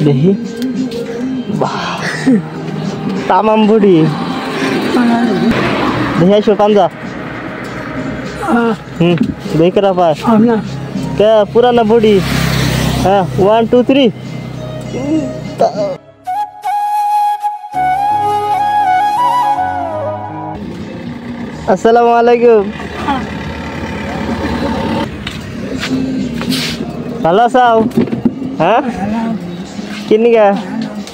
দেখি তামাম বডি দেখি আইসো পাঞ্জা দেখি কেরা পায় কে পুরানা বডি হ্যাঁ 1 2 3 আসসালামু আলাইকুম ভালো আছো হ্যাঁ কিনিগা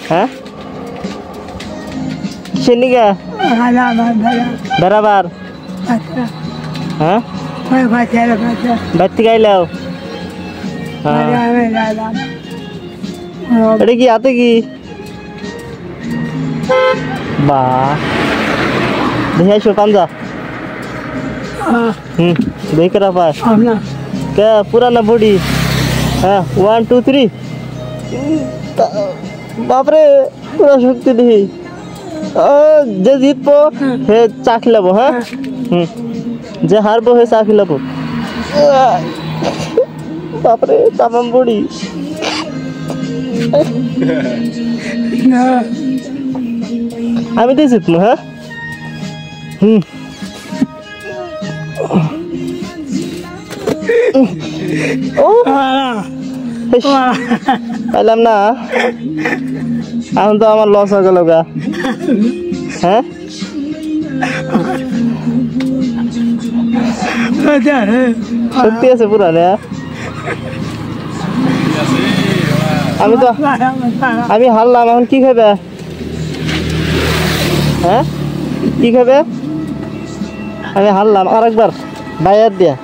হ্যাঁ কিনিগা বরাবর হ্যাঁ বাড়ি থেকে আইলাও এটা কি হাতে কি বা দেখি আইসো পাঞ্জা দেখি কেরা পায় কে পুরানা বডি হ্যাঁ 1 2 3 বাপরে পুরা শক্তি দেখি যে জিতবো হে চা খিলাবো হ্যাঁ যে হারবো হে চা খিলাবো বাপরে তামাম বডি আমি তো জিতবো হ্যাঁ পাইলাম না এখন তো আমার লস হয়ে গেল গা হ্যাঁ সত্যি আছে পুরা না আমি হারলাম এখন কি খাবে হ্যাঁ কি খাবে আমি হারলাম আরেকবার বাইয়ার দিয়া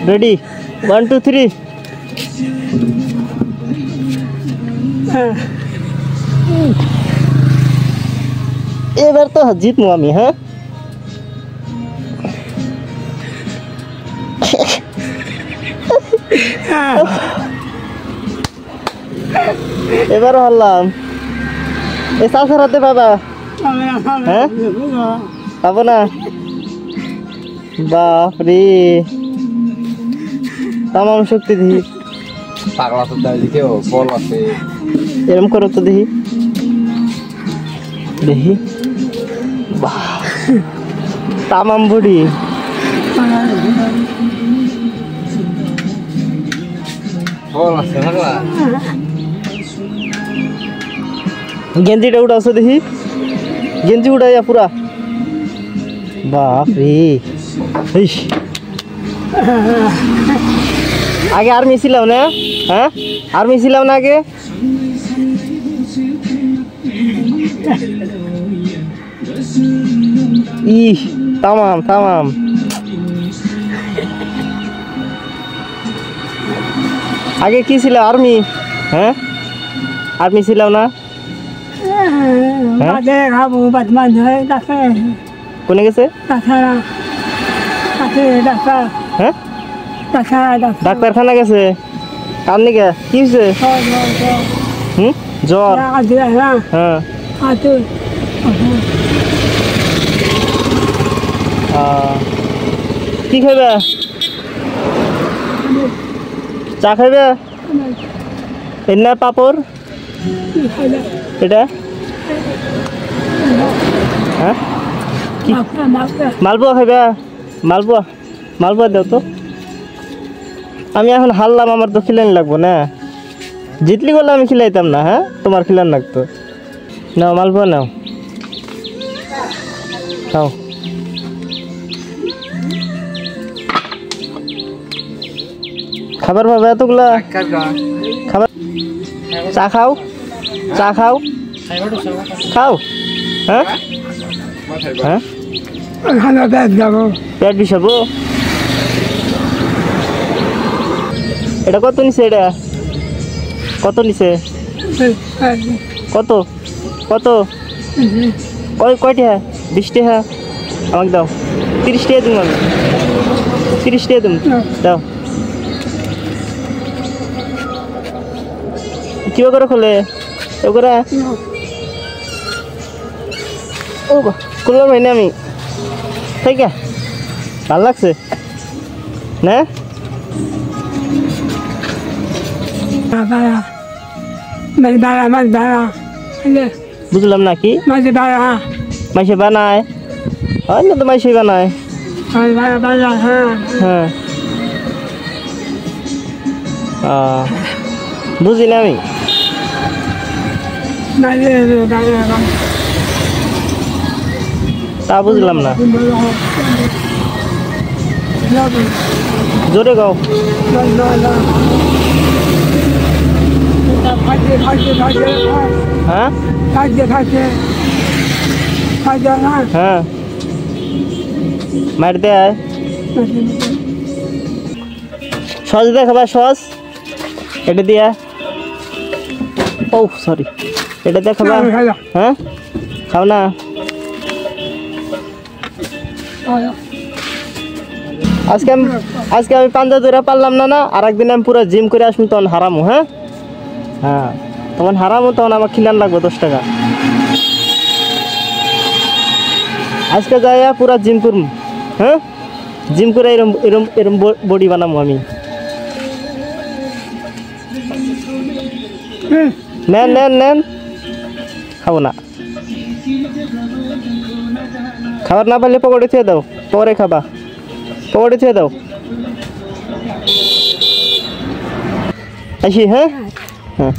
রেডি 1 2 3 এবার তো জিতবো আমি হ্যাঁ এবারও হারলাম এ চাল ছাড়াতে পাবা হ্যাঁ পাবো না বাপরে তামাম শক্তি দেখি পাগলা তো দেখি বল আছে এরকম করো তো দেখি দেখি তামাম বডি বল আছে পাগলা গেঞ্জিটা উঠাছো দেখি গেঞ্জি উঠাইয়া পুরা বাপরে আগে আর্মি ছিলাম না হ্যাঁ আর্মি ছিলাম না আগে তামাম তামাম আগে কি ছিল আর্মি হ্যাঁ আর্মি ছিলাম না কোনে গেছে হ্যাঁ ডাক্তারখানা গেছে কার নিকে কি হয়েছে জ্বর হ্যাঁ কি খাইবে চা খাইবে এনে পাপড় এটা হ্যাঁ মালপোয়া খাইবে মালপোয়া মালপোয়া দাও তো আমি এখন হারলাম আমার তো খিলানি লাগবো না জিতলি করলে আমি খিলাইতাম না হ্যাঁ তোমার খিলান লাগতো নাও মালপোয়া নাও খাও খাবার পাবে এতগুলা খাবার চা খাও চা খাও খাও হ্যাঁ হ্যাঁ পেট বিষাবো এটা কত নিছে এটা কত নিছে কত কত কয়টা 20 টাকা আমাকে দাও 30 টাকা দিন আমি 30 টাকা দিন দাও কি করে খোলে ওরা ও খুললাম ভাই না আমি ঠিক আছে ভালো লাগছে না বুঝলাম না কি মাইসে বানায় হয় না তো মাইসে বানায় হ্যাঁ বুঝি না আমি তা বুঝলাম না জোরে গাও হ্যাঁ হ্যাঁ মার দেয় সস দেখাবা সস এটা দিয়া ও সরি এটা দেখাবা হ্যাঁ খাও না আজকে আমি পাঞ্জা ধরে পারলাম না আর একদিন আমি পুরো জিম করে আসবো তখন হারামো হ্যাঁ হ্যাঁ তখন হারামো তখন আমার খিলান লাগবে 10 টাকা আজকে যাই পুরা জিম করবো হ্যাঁ জিম করে এরম এরম এরম বডি বানাবো আমি নেন নেন নেন খাবো না খাবার না পারলে পকোড়ে খেয়ে দাও পরে খাবা পকোড়ে খেয়ে দাও আসি হ্যাঁ হ্যাঁ